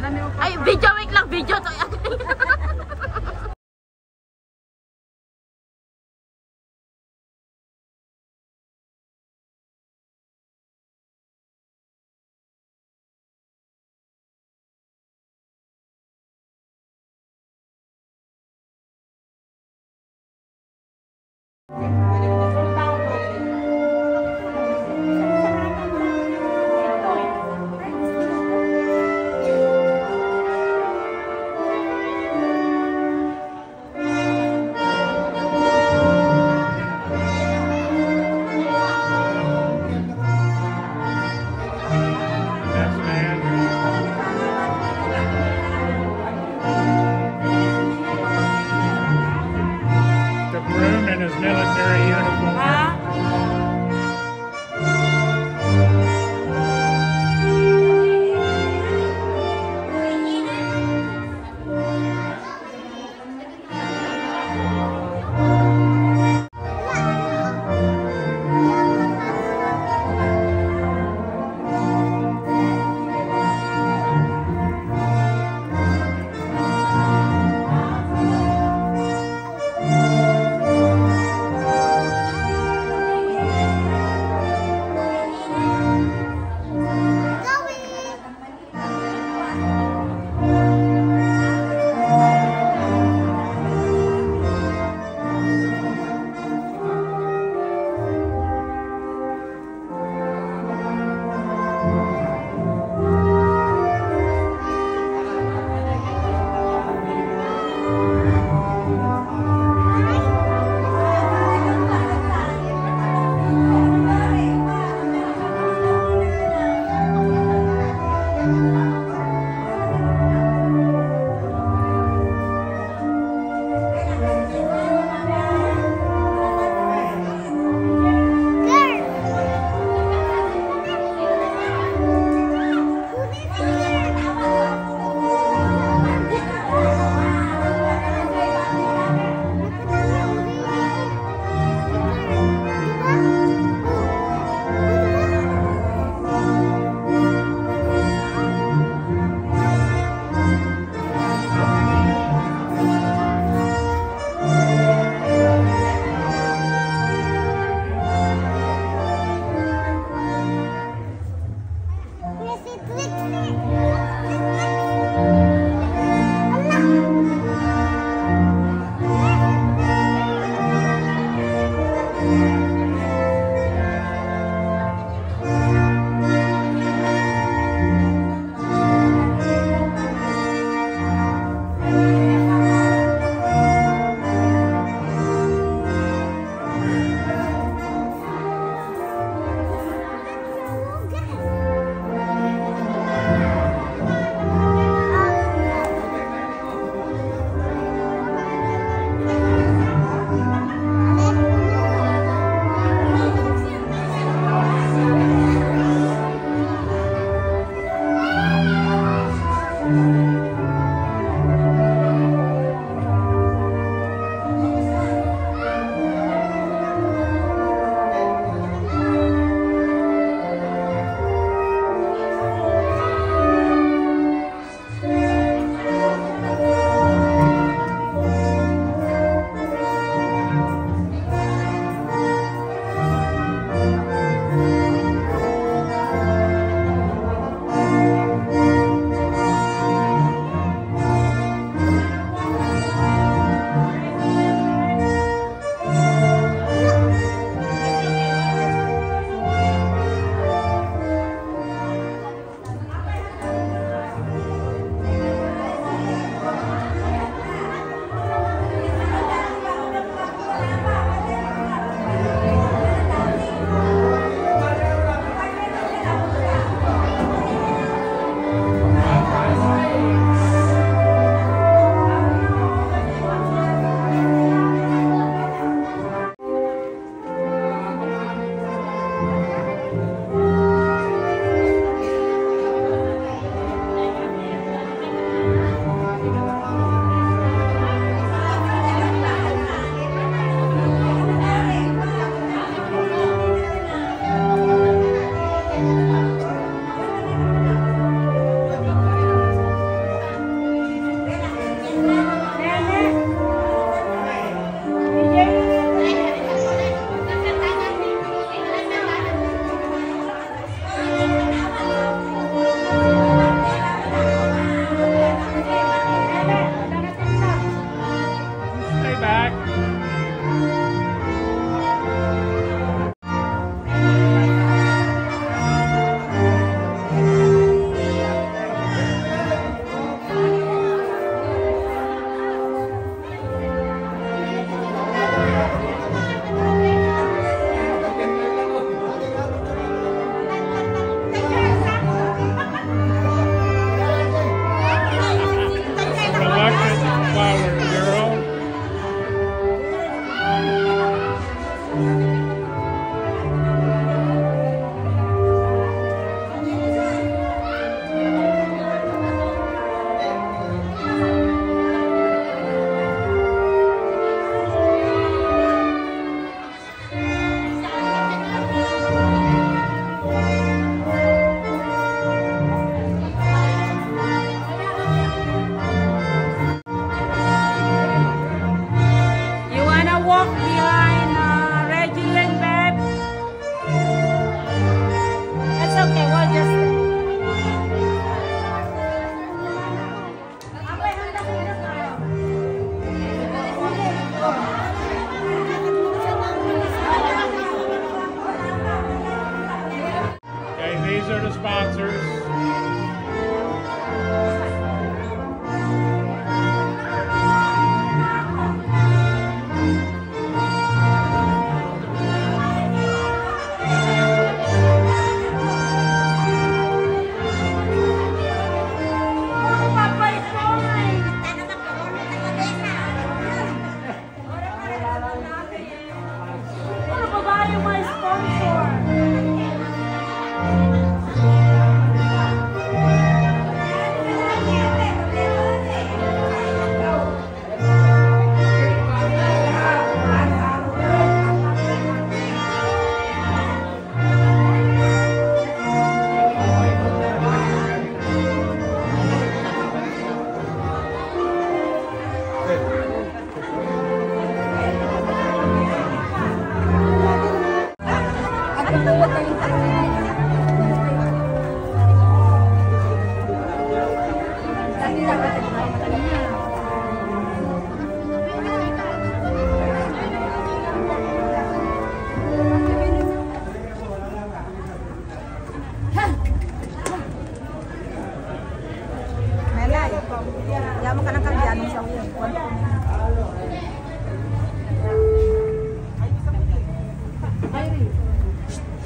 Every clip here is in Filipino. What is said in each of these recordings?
Ay, video week lang, video to. Military unit.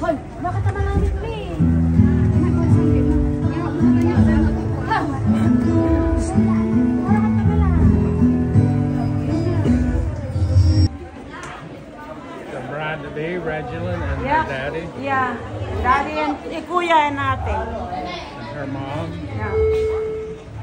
Hoy, bakit naman ang ritmi? The bride-to-be, Regilyn, and her daddy, Yeah. Daddy and kuya and ate. and her mom. Yeah.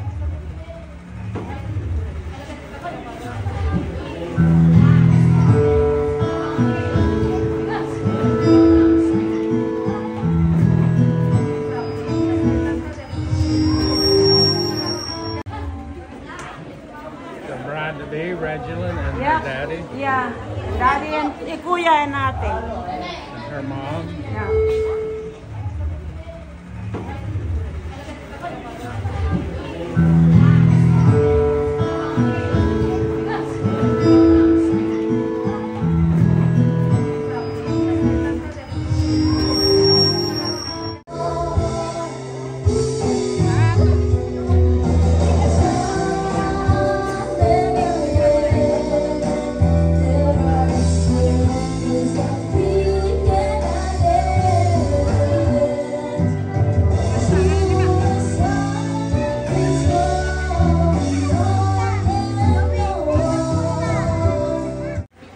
The bride-to-be, Regilyn, and Yeah. her daddy, Yeah. Daddy and kuya and ate. and her mom. Yeah.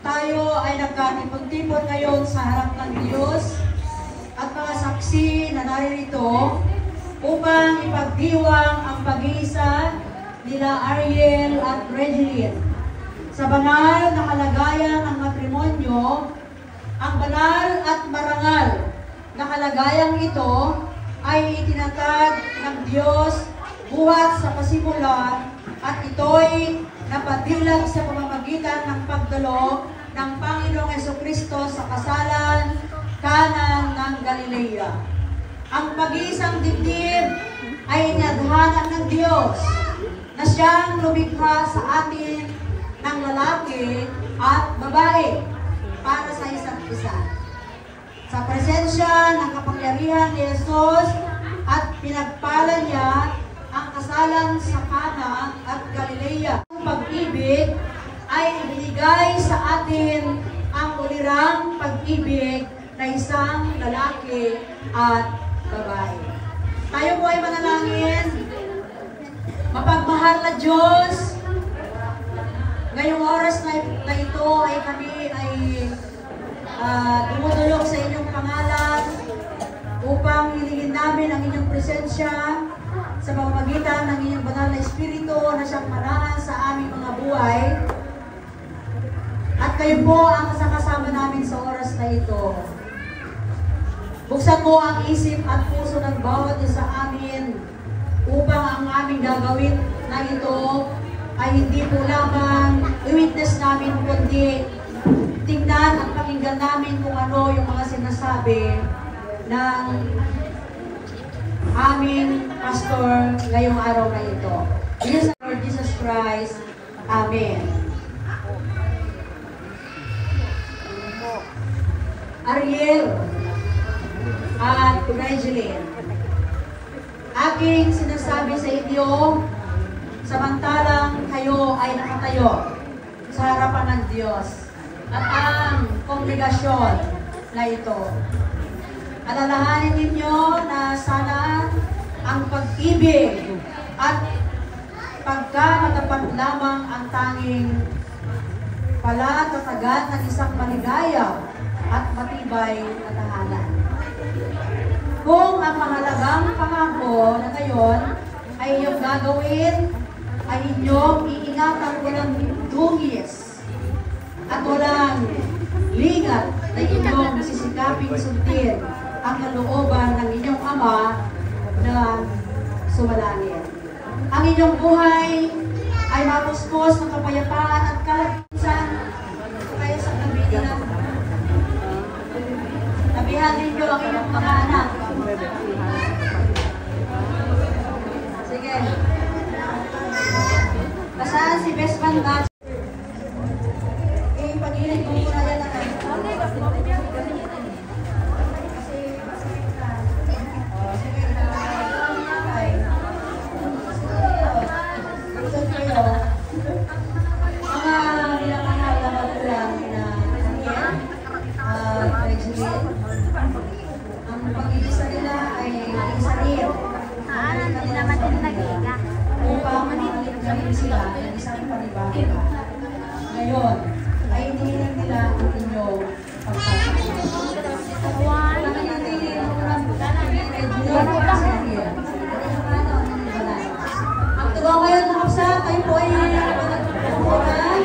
Tayo ay nagkatipon-tipon ngayon sa harap ng Diyos at mga saksi na naririto upang ipagdiwang ang pag-iisa nila Ariel at Regilyn. Sa banal na kalagayan ng matrimonyo, ang banal at marangal na kalagayang ito ay itinatag ng Diyos buhat sa pasimula at ito'y napadilag sa pamamagitan ng pagdalo ng Panginoong Jesucristo sa kasalan kanan ng Galilea. Ang pag-iisang dibdib ay inadhana ng Diyos na siyang lumikha sa atin ng lalaki at babae para sa isa't isa. Sa presensya ng kapangyarihan ni Jesus at pinagpala niya ang kasalan sa Cana at Galilea. Ang pag-ibig ay ibinigay sa atin ang ulirang pag-ibig na isang lalaki at babae. Tayo po ay manalangin. Mapagmahal na Diyos, ngayong oras na ito ay kami ay dumudulog sa inyong pangalan upang hilingin namin ang inyong presensya sa pamamagitan ng inyong banal na Espiritu na siyang maraan sa aming mga buhay. At kayo po ang kasama namin sa oras na ito. Buksan mo ang isip at puso ng bawat isa amin upang ang aming gagawin na ito ay hindi po lamang i-witness namin, kundi tingnan at pakinggan namin kung ano yung mga sinasabi ng aming pastor ngayong araw na ito. Yes, Lord Jesus Christ. Amen. Ariel at Regilyn, aking sinasabi sa inyo, samantalang kayo ay nakatayo sa harapan ng Diyos at ang kongregasyon na ito. Alalahanin ninyo na sana ang pag-ibig at pagkamatapat lamang ang tanging palatatagan ng isang maligaya at matibay na tahanan. Kung ang mahalagang pangako na ngayon ay inyong gagawin, ay inyong iingatan walang dungis at walang ligat na inyong sisikaping sundin ang kalooban ng inyong Ama na sumalangit. Ang inyong buhay ay mapuspos ng kapayapaan at kalagpusan kaya sa kabilang. Tabihan ninyo ang inyong mga anak. Sige. Kasaan si Best Man Dad? Pag-ilig mo muna yan na kayo. Sige. Mga minamahal na magulang na Daniel at Reginald, ang pag-iisa nila ay isa rin. Hindi naman din nagiga. Upang manitip sila ng isang panibagay. Ngayon, ay inihiling nila ang inyong pagpapalagay. Pananatili ang unang Reginald at Daniel. Ang tuwa ngayon mga kapsa, kayo po ay pagpapalagay.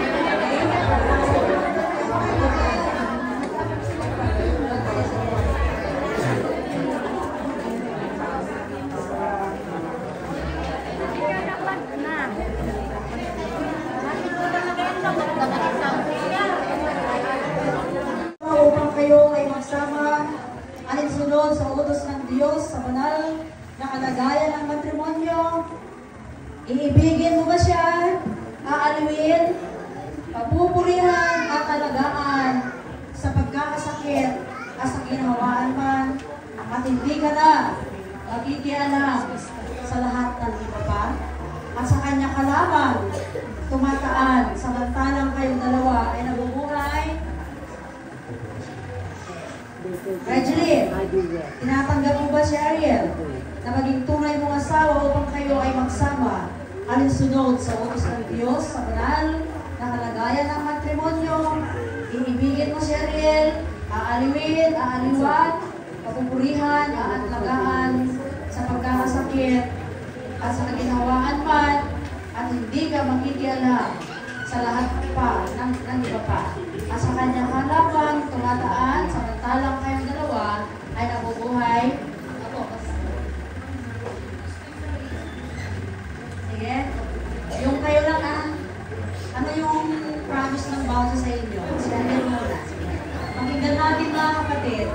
Upang kayo ay magsama alinsunod sa utos ng Diyos sa banal na kalagayan ng matrimonyo. Iibigin mo ba siya? Aaliwin? Papupurihan at alagaan sa pagkakasakit at sa ginhawaan man at hindi ka na makikialam sa lahat ng iba pa at sa kanya ka lamang tumataan samantalang kayong dalawa ay nabubuhay. Reginald, tinatanggap mo ba si Ariel na maging tunay mong asawa upang kayo ay magsama alinsunod sa utos ng Diyos sa banal na kalagayan ng matrimonyo? Iibigin mo si Ariel, aaliwin, aaliwan, papupurihan, aatlagaan sa pagkakasakit at sa kaginhawaan man at hindi ka makikialam sa lahat pa ng iba pa. At sa kanya ka lamang tumataan samantalang kayong dalawa ay nabubuhay. Sige. Yung kayo lang ano yung promise ng bawat sa inyo? Sinabi mo muna. Pakinggan natin mga kapatid.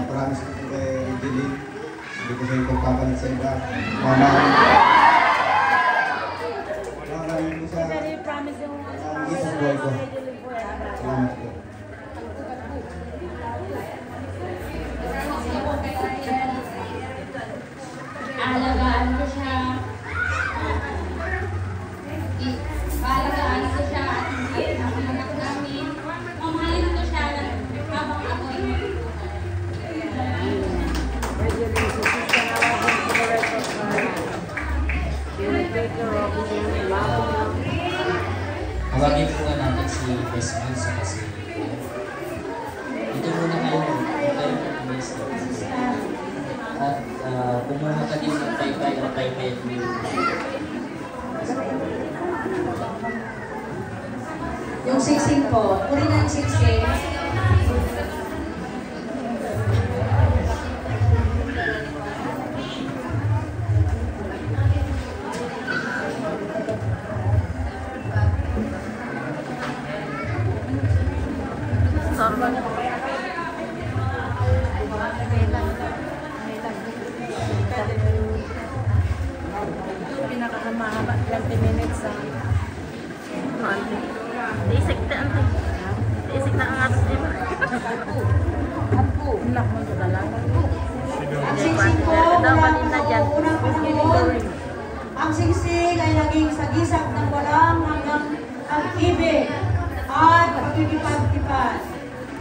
Promise ko po kay Reginald. Hindi ko sa'yo pagpapalit sa iba. Mamahalin mo sa isang buhay ko. Salamat po. Alagaan ko siya. Alagaan ko siya at hindi ang anak namin. Mamahalin ko siya habang ako ay Tawagin po nga natin si Desmond sa kasi. Ito muna kayo umis. At kumuha ka din ng paypay o paypay. Yung siksing po, uri ng siksing. Pinakamahaba 20 minutes ang Isik na ang atos din. Anak mo sa dalang. Ang siksing po, unang panahon, ang siksing ay naging sagisag ng walang hanggang pag-ibig at pagkikipag-tipad.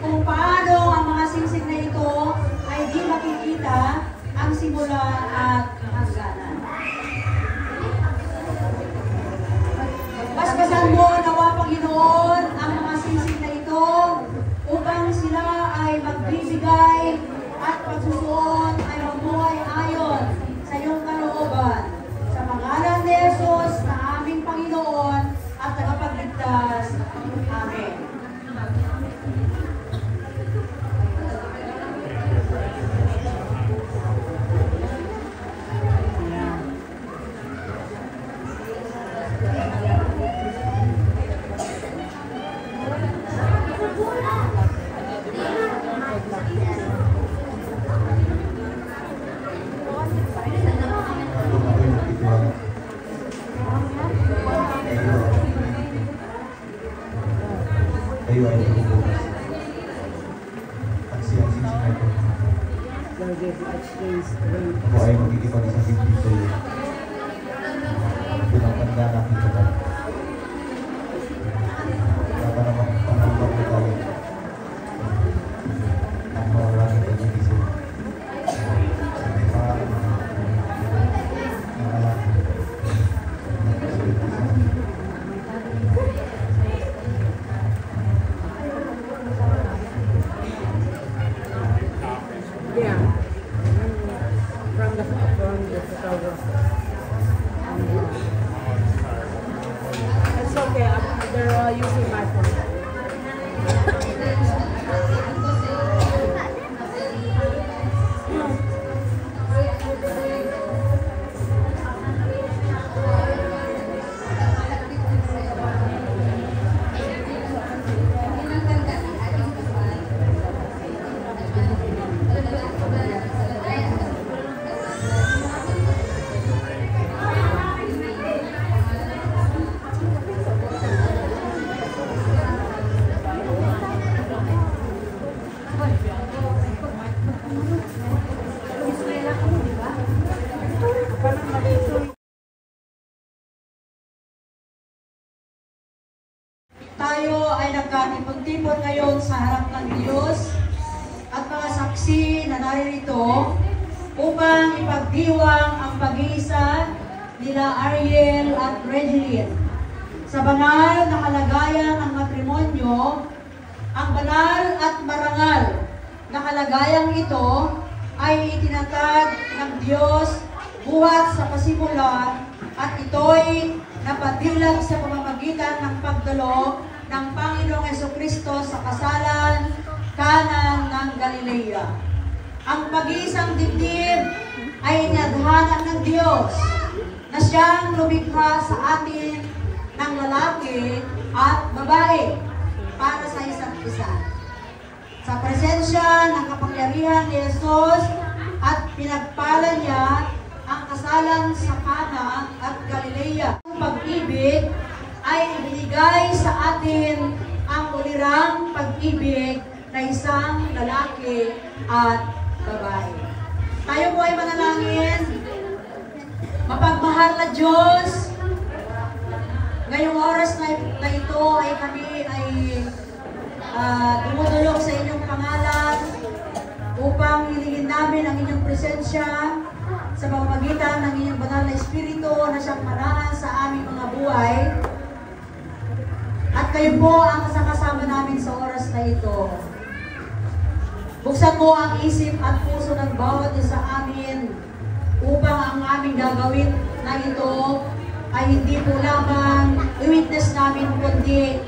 Kung paano ang mga singsing na ito ay di makikita ang simula at hangganan. Basbasan mo nawa Panginoon ang mga singsing na ito upang sila ay magbibigay at pagsusuot ay mabuhay ayon sa iyong kalooban. Sa pangalan ni Jesus na aming Panginoon at tagapagligtas. Amen. Kayo ay bubukas. At siyang singsing ito. Ako ay magkikipag-isa sa iyo. Pinapanda natin sa Pero using my phone. Tayo ay nagkatipon-tipon ngayon sa harap ng Diyos at mga saksi na naririto upang ipagdiwang ang pag-iisa nila Ariel at Regeline sa banal na kalagayan ng matrimonyo. Ang banal at marangal na kalagayang ito ay itinatag ng Diyos buhat sa pasimula at ito'y napadilag sa pamamagitan ng pagdalo ng Panginoong Hesukristo sa kasalan kanan ng Galilea. Ang pag-iisang dibdib ay inadhana ng Diyos na siyang lumikha sa atin ng lalaki at babae para sa isa't isa. Sa presensya ng kapangyarihan ni Jesus at pinagpala niya ang kasalan sa Kana at Galilea. Ang pag-ibig ay ibinigay sa atin ang ulirang pag-ibig na isang lalaki at babae. Tayo po ay manalangin. Mapagmahal na Diyos, ngayong oras na ito ay kami ay dumudulog sa inyong pangalan upang hilingin namin ang inyong presensya sa pamamagitan ng inyong banal na Espiritu na siyang maraan sa aming mga buhay. At kayo po ang kasama namin sa oras na ito. Buksan mo ang isip at puso ng bawat isa amin upang ang aming gagawin na ito ay hindi po lamang i-witness namin, kundi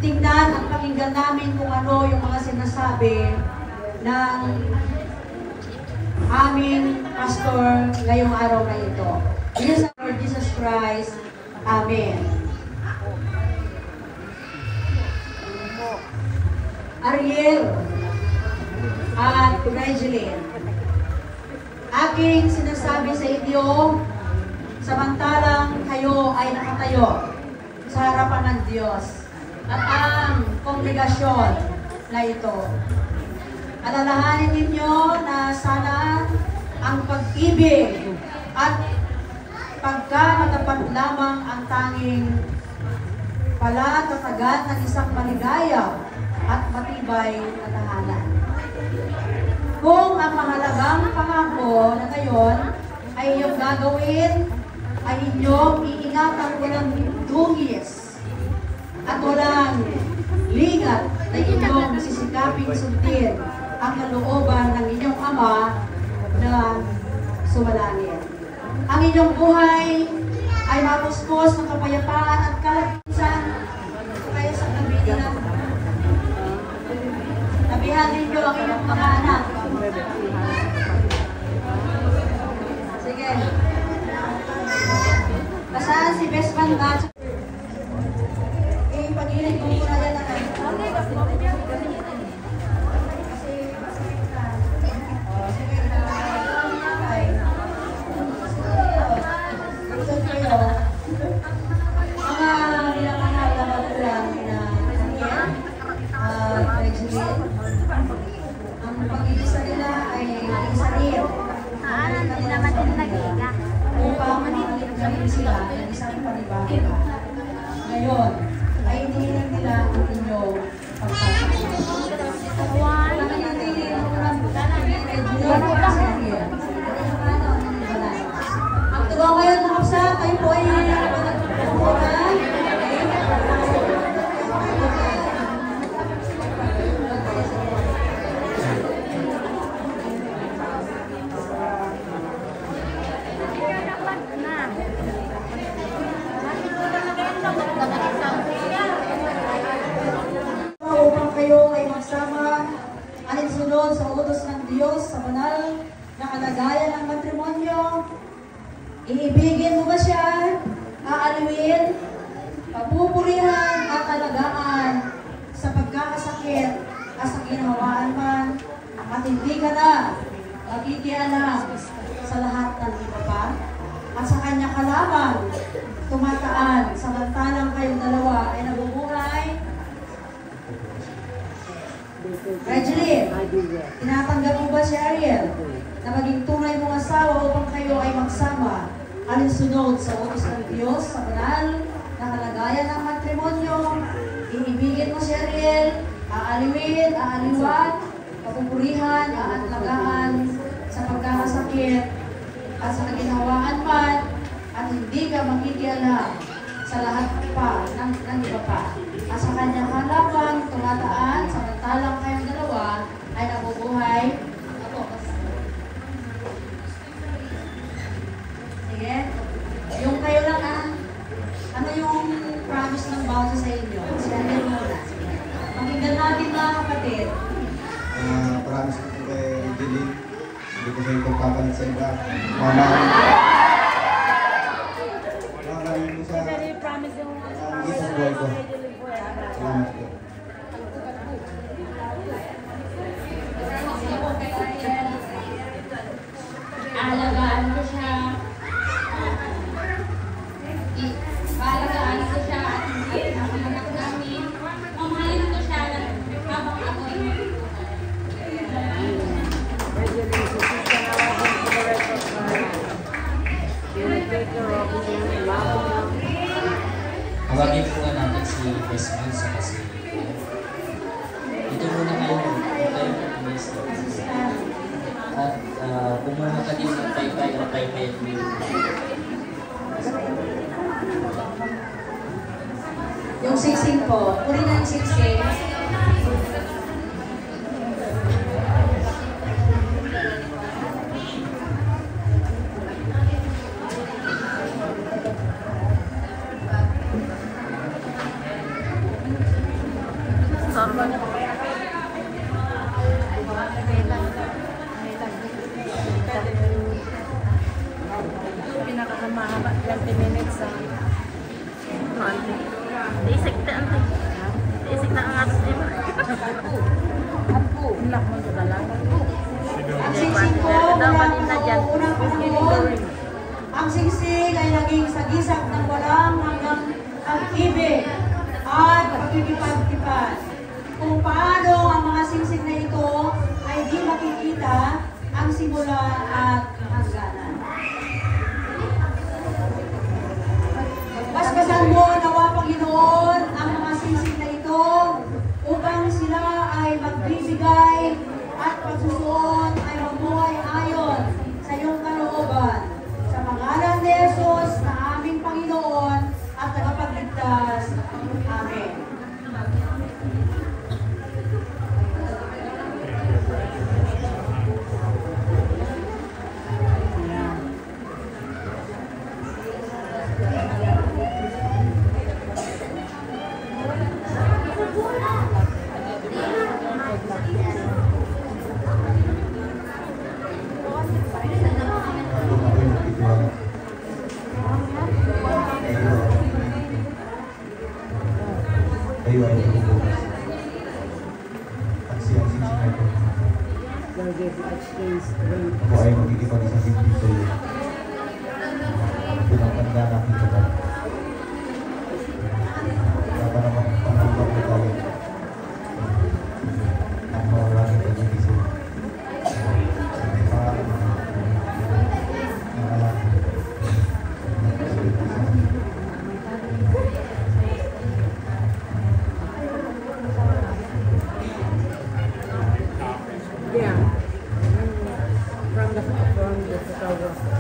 tingnan at pakinggan namin kung ano yung mga sinasabi ng aming pastor ngayong araw na ito. In the Lord Jesus Christ. Amen. Ariel at Regeline, aking sinasabi sa inyo, samantalang kayo ay nakatayo sa harapan ng Diyos at ang kongregasyon na ito. Alalahanin ninyo na sana ang pag-ibig at pagkamatapat lamang ang tanging palatatagan ng isang maligaya at matibay na tahanan. Kung ang mahalagang pangako na ngayon ay inyong gagawin, ay inyong iingatan walang dungis at walang lingat na inyong sisikaping sundin ang kalooban ng inyong Ama na sumalangit. Ang inyong buhay ay mapuspos ng kapayapaan at kalagkisan kayo sa gabi nila. Tabihan ninyo ang inyong mga anak. Sige. Basaan si Best Banda. Pag-ilig mo muna yan na kayo. Ang pag-iisa nila ay isa rin. Hindi naman din nag-iga. Upang manitip sila ng isang panibago. Ngayon, ay inihilang nila ang inyong pagpapalala. Ang tuwa ngayon na kapsa, kayo po ay nagpupunan. Na. Diyos sa banal na kalagayan ng matrimonyo? Iibigin mo ba siya? Aaliwin? Papupurihan at alagaan sa pagkakasakit at sa ginhawaan man at hindi ka na makikialam sa lahat ng iba pa at sa kanya ka lamang tumataan samantalang kayong dalawa ay nabubuhay. Regeline, tinatanggap mo ba si Ariel na maging tunay mong asawa upang kayo ay magsama alinsunod sa utos ng Diyos sa banal na kalagayan ng matrimonyo? Iibigin mo si Ariel, aaliwin, aaliwan, papupurihan, aatlagaan sa pagkakasakit at sa kaginhawaan man at hindi ka makikialam sa lahat pa ng iba pa. At sa kanya ka lamang tumataan samantalang kayong dalawa ay nabubuhay. Sige. Yung kayo lang ano yung promise ng bawat sa inyo? Sige muna. Pakinggan natin mga kapatid. Promise ko po kay Angeline, hindi ko sa iyo pagpapalit sa iba. Mamahalin mo sa isang buhay ko. Salamat po. Alagaan ko siya. Alagaan ko siya at hindi ang anak namin. Mamahalin ko siya habang ako ay Tawagin po nga natin si Desmond sa kasi ito muna kayo umalis at kumuha ka din ng paypay o paypay at Yung singsing po, uri ng singsing. Pinakamahaba 20 minutes sa Isik na ang atos niya. Inak mo sa dalang. Ang singsing po, unang panahon, ang singsing ay naging sagisag ng walang hanggang pag-ibig at pagkikipag-kipag. Kung paano ang mga singsing na ito ay di makikita ang simula at hangganan. Basbasan mo nawa Panginoon ang mga singsing na ito upang sila ay magbibigay at pagsusuot ay mabuhay ayon sa iyong kalooban. Sa pangalan ni Jesus na aming Panginoon at tagapagligtas. Amen. Kayo ay bubukas. At siyang singsing na ito. Ako ay magkikipag-isang hindi sa iyo. Pinapanda natin ito. Para naman panambang na tayo. Ang maraming pag-ibig. Yeah. From the photographer.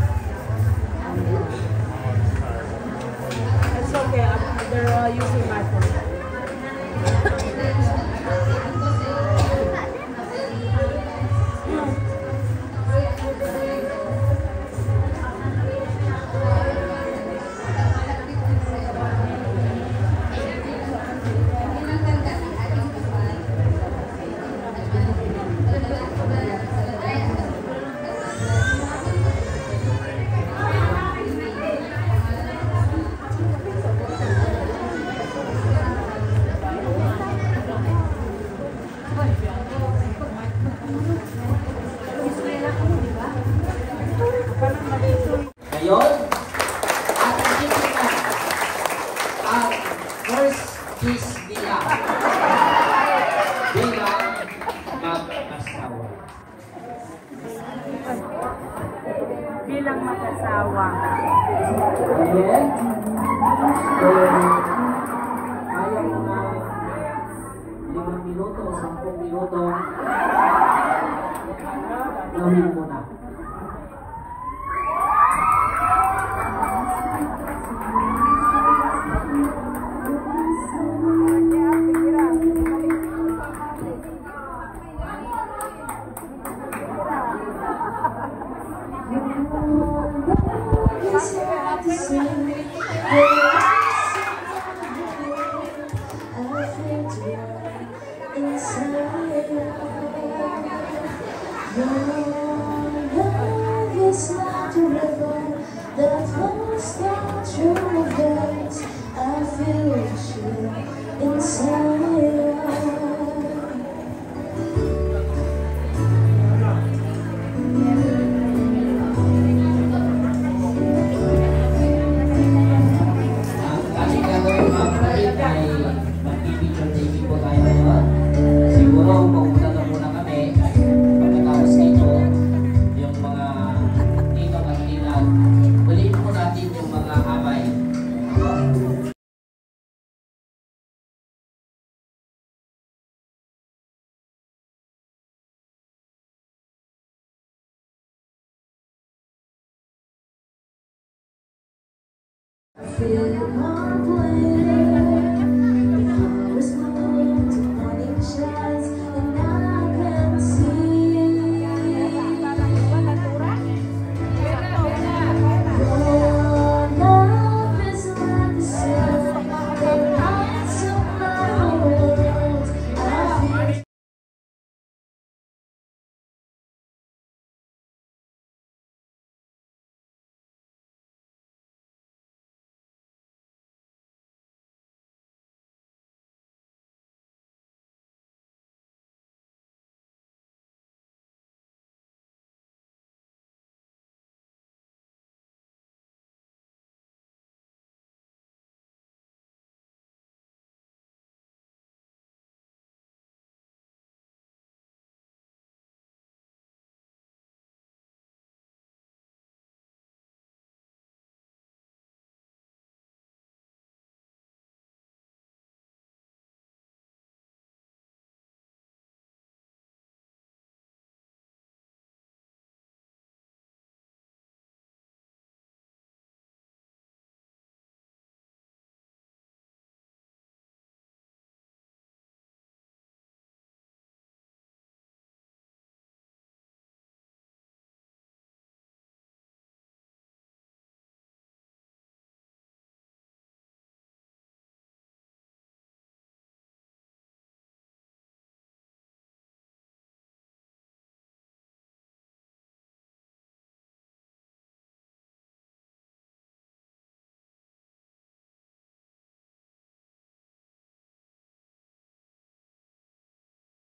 kiss nila bilang mag-asawa. Bilang mag-asawa. Ayan. So, kaya mo na 5 minuto, 10 minuto. Gawin mo na. It's not a river that flows down through my veins. I feel a chill inside. Ating gagawin mga kapatid ay mag-picture taking po tayo ngayon. Siguro mauna na muna kami. Pagkatapos nito, yung mga ninong at ninang, ulitin po natin yung mga kamay. I feel my way.